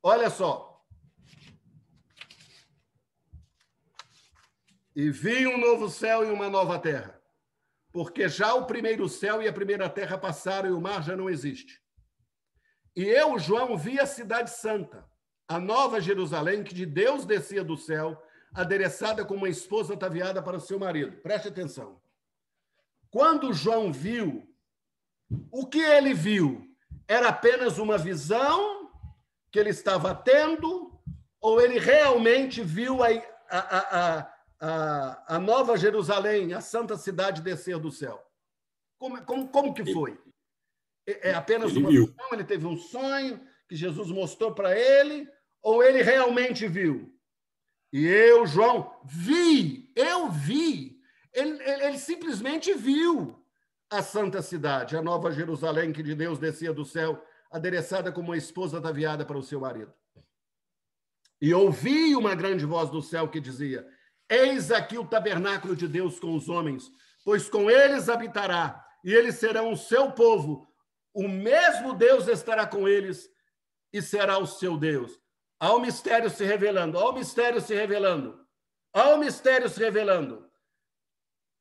olha só. E vi um novo céu e uma nova terra, porque já o primeiro céu e a primeira terra passaram e o mar já não existe. E eu, João, vi a cidade santa, a nova Jerusalém, que de Deus descia do céu, adereçada como uma esposa ataviada para o seu marido. Preste atenção. Quando João viu, o que ele viu? Era apenas uma visão que ele estava tendo, ou ele realmente viu a nova Jerusalém, a santa cidade descer do céu? Como que foi? É apenas uma visão? Ele teve um sonho que Jesus mostrou para ele? Ou ele realmente viu? E eu, João, eu vi. Ele simplesmente viu a santa cidade, a nova Jerusalém que de Deus descia do céu, adereçada como uma esposa ataviada para o seu marido. E ouvi uma grande voz do céu que dizia: eis aqui o tabernáculo de Deus com os homens, pois com eles habitará, e eles serão o seu povo. O mesmo Deus estará com eles e será o seu Deus. Há o mistério se revelando, há o mistério se revelando, há o mistério se revelando.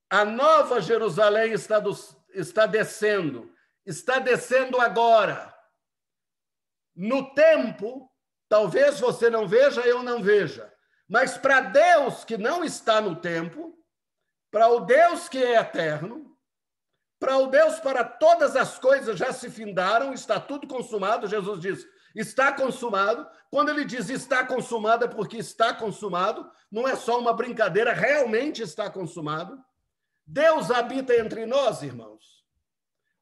A nova Jerusalém está descendo agora. No tempo, talvez você não veja, eu não veja, mas para Deus que não está no tempo, para o Deus que é eterno, para o Deus para todas as coisas já se findaram, está tudo consumado. Jesus diz, está consumado. Quando ele diz está consumado, é porque está consumado, não é só uma brincadeira, realmente está consumado. Deus habita entre nós, irmãos.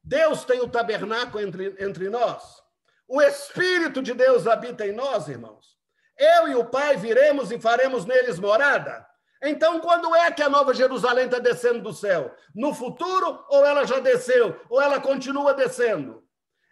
Deus tem o tabernáculo entre nós. O Espírito de Deus habita em nós, irmãos. Eu e o Pai viremos e faremos neles morada. Então, quando é que a nova Jerusalém está descendo do céu? No futuro, ou ela já desceu, ou ela continua descendo?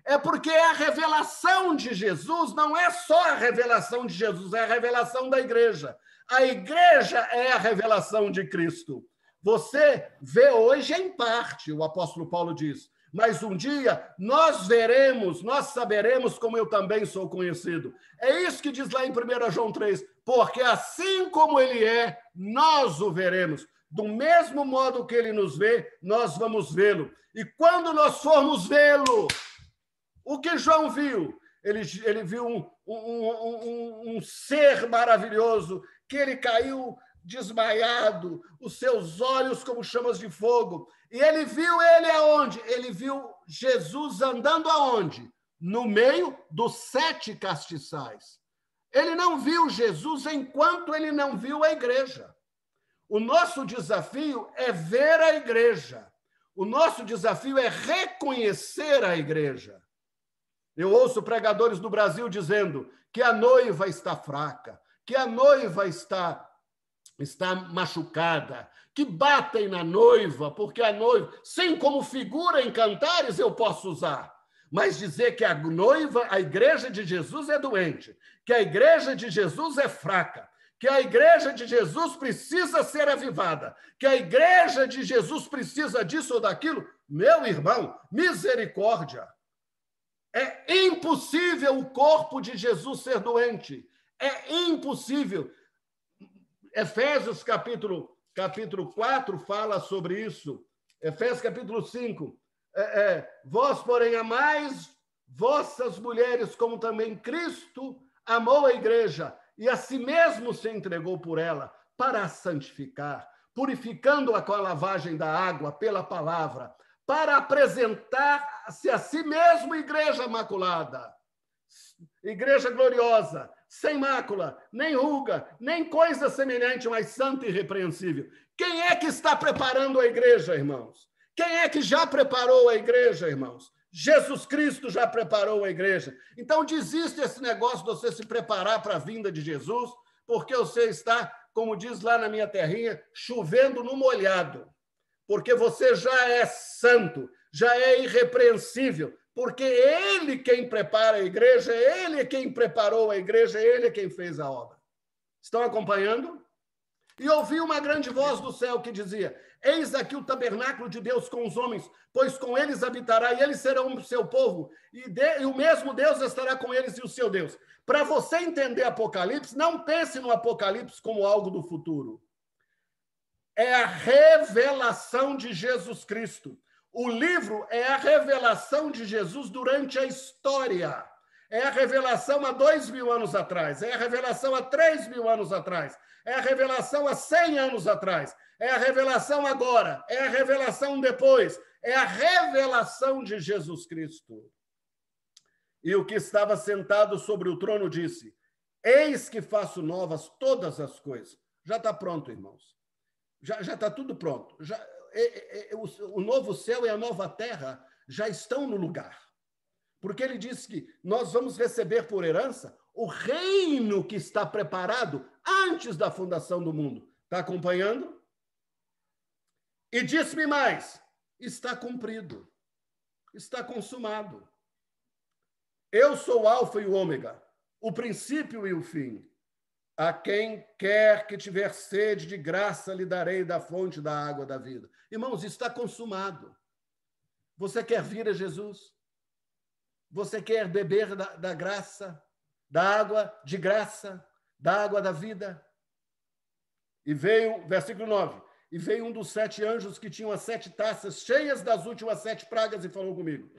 É porque a revelação de Jesus não é só a revelação de Jesus, é a revelação da igreja. A igreja é a revelação de Cristo. Você vê hoje em parte, o apóstolo Paulo diz, mas um dia nós veremos, nós saberemos como eu também sou conhecido. É isso que diz lá em 1 João 3, porque assim como ele é, nós o veremos. Do mesmo modo que ele nos vê, nós vamos vê-lo. E quando nós formos vê-lo, o que João viu? Ele viu um ser maravilhoso, que ele caiu desmaiado, os seus olhos como chamas de fogo. E ele viu ele aonde? Ele viu Jesus andando aonde? No meio dos 7 castiçais. Ele não viu Jesus enquanto ele não viu a igreja. O nosso desafio é ver a igreja. O nosso desafio é reconhecer a igreja. Eu ouço pregadores do Brasil dizendo que a noiva está fraca, que a noiva está machucada, que batem na noiva, porque a noiva, sim, como figura em cantares eu posso usar, mas dizer que a noiva, a igreja de Jesus é doente, que a igreja de Jesus é fraca, que a igreja de Jesus precisa ser avivada, que a igreja de Jesus precisa disso ou daquilo, meu irmão, misericórdia. É impossível o corpo de Jesus ser doente, é impossível. Efésios capítulo 4 fala sobre isso. Efésios capítulo 5. Vós, porém, amais vossas mulheres, como também Cristo amou a igreja e a si mesmo se entregou por ela, para a santificar, purificando-a com a lavagem da água pela palavra, para apresentar-se a si mesmo igreja imaculada, igreja gloriosa, sem mácula, nem ruga, nem coisa semelhante, mas santa e irrepreensível. Quem é que está preparando a igreja, irmãos? Quem é que já preparou a igreja, irmãos? Jesus Cristo já preparou a igreja. Então, desiste esse negócio de você se preparar para a vinda de Jesus, porque você está, como diz lá na minha terrinha, chovendo no molhado. Porque você já é santo, já é irrepreensível, porque ele quem prepara a igreja, ele é quem preparou a igreja, ele é quem fez a obra. Estão acompanhando? E ouvi uma grande voz do céu que dizia: eis aqui o tabernáculo de Deus com os homens, pois com eles habitará, e eles serão o seu povo, e o mesmo Deus estará com eles e o seu Deus. Para você entender Apocalipse, não pense no Apocalipse como algo do futuro. É a revelação de Jesus Cristo. O livro é a revelação de Jesus durante a história. É a revelação há 2.000 anos atrás, é a revelação há 3.000 anos atrás, é a revelação há 100 anos atrás, é a revelação agora, é a revelação depois, é a revelação de Jesus Cristo. E o que estava sentado sobre o trono disse: eis que faço novas todas as coisas. Já está pronto, irmãos. Já está tudo pronto. O novo céu e a nova terra já estão no lugar. Porque ele diz que nós vamos receber por herança o reino que está preparado antes da fundação do mundo. Está acompanhando? E disse-me mais: está cumprido, está consumado. Eu sou o Alfa e o Ômega, o princípio e o fim. A quem quer que tiver sede, de graça lhe darei da fonte da água da vida. Irmãos, está consumado. Você quer vir a Jesus? Você quer beber da graça, da água de graça, da água da vida? E veio, versículo 9, e veio um dos 7 anjos que tinham as 7 taças cheias das últimas 7 pragas e falou comigo,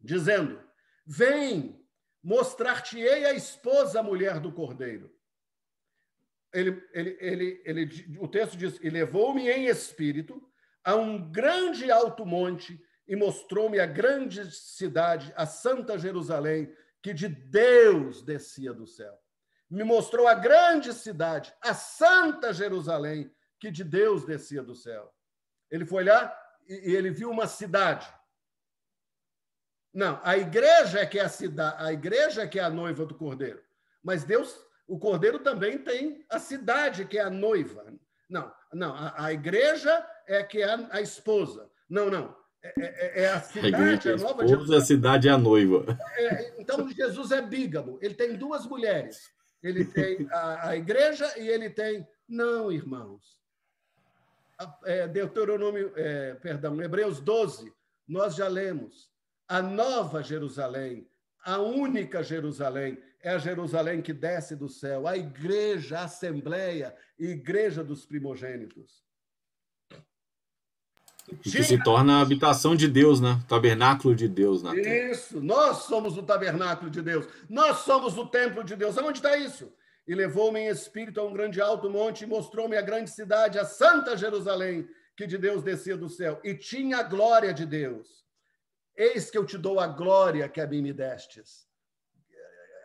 dizendo: vem, mostrar-te-ei a esposa, a mulher do Cordeiro. O texto diz: e levou-me em espírito a um grande alto monte e mostrou-me a grande cidade, a Santa Jerusalém, que de Deus descia do céu. Me mostrou a grande cidade, a Santa Jerusalém, que de Deus descia do céu. Ele foi lá e ele viu uma cidade. Não, a igreja é que é a cidade, a igreja é que é a noiva do Cordeiro. Mas Deus, o Cordeiro também tem a cidade que é a noiva. Não, a igreja é que é a esposa. Não. É a cidade, a nova Jerusalém. A cidade é a noiva. Então, Jesus é bígamo. Ele tem 2 mulheres. Ele tem a igreja e ele tem... Não, irmãos. Hebreus 12, nós já lemos. A nova Jerusalém, a única Jerusalém, é a Jerusalém que desce do céu, a igreja, a assembleia, igreja dos primogênitos. E que se torna a habitação de Deus, né? Tabernáculo de Deus na terra. Isso, nós somos o tabernáculo de Deus, nós somos o templo de Deus. Onde está isso? E levou-me em espírito a um grande alto monte e mostrou-me a grande cidade, a Santa Jerusalém, que de Deus descia do céu, e tinha a glória de Deus. Eis que eu te dou a glória que a mim me destes.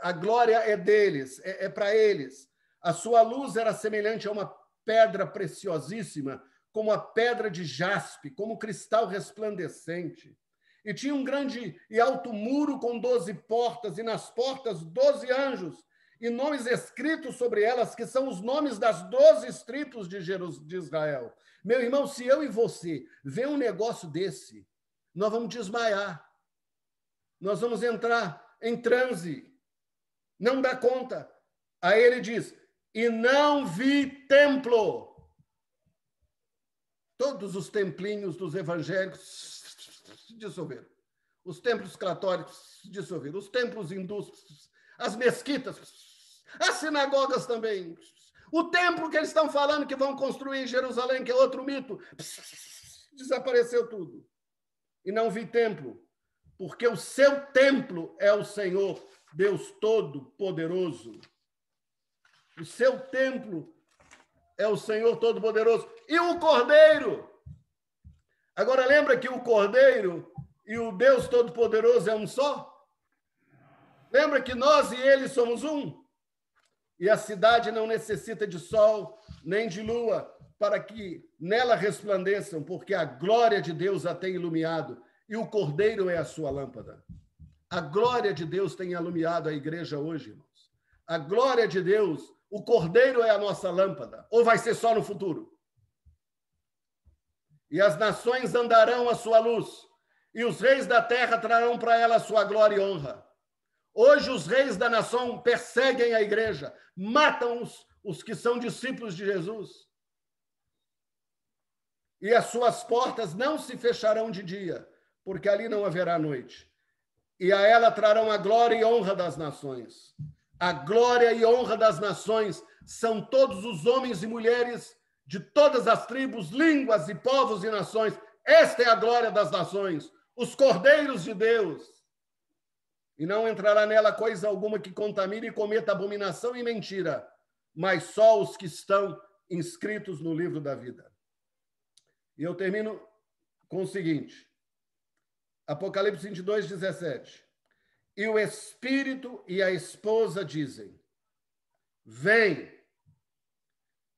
A glória é deles, é para eles. A sua luz era semelhante a uma pedra preciosíssima, como a pedra de jaspe, como cristal resplandecente. E tinha um grande e alto muro com 12 portas, e nas portas 12 anjos, e nomes escritos sobre elas, que são os nomes das 12 tribos de Israel. Meu irmão, se eu e você vê um negócio desse, nós vamos desmaiar. Nós vamos entrar em transe. Não dá conta. Aí ele diz: e não vi templo. Todos os templinhos dos evangélicos se dissolveram. Os templos católicos se dissolveram. Os templos hindus, as mesquitas, as sinagogas também. O templo que eles estão falando que vão construir em Jerusalém, que é outro mito, desapareceu tudo. E não vi templo, porque o seu templo é o Senhor, Deus Todo-Poderoso. O seu templo é o Senhor Todo-Poderoso. E o Cordeiro. Agora, lembra que o Cordeiro e o Deus Todo-Poderoso é um só? Lembra que nós e ele somos um? E a cidade não necessita de sol nem de lua para que nela resplandeçam, porque a glória de Deus a tem iluminado e o Cordeiro é a sua lâmpada. A glória de Deus tem iluminado a igreja hoje, irmãos. A glória de Deus, o Cordeiro é a nossa lâmpada. Ou vai ser só no futuro? E as nações andarão à sua luz, e os reis da terra trarão para ela a sua glória e honra. Hoje os reis da nação perseguem a igreja, matam os que são discípulos de Jesus. E as suas portas não se fecharão de dia, porque ali não haverá noite. E a ela trarão a glória e honra das nações. A glória e honra das nações são todos os homens e mulheres de todas as tribos, línguas e povos e nações. Esta é a glória das nações, os cordeiros de Deus. E não entrará nela coisa alguma que contamine e cometa abominação e mentira, mas só os que estão inscritos no livro da vida. E eu termino com o seguinte, Apocalipse 22, 17. E o Espírito e a esposa dizem, vem.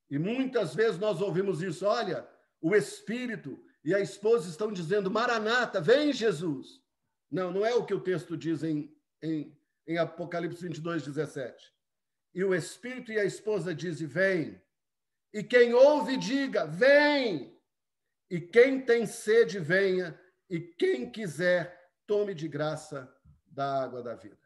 E muitas vezes nós ouvimos isso, olha, o Espírito e a esposa estão dizendo, Maranata, vem Jesus. Não, não é o que o texto diz em Apocalipse 22, 17. E o Espírito e a esposa dizem, vem. E quem ouve, diga, vem. E quem tem sede, venha. E quem quiser, tome de graça da água da vida.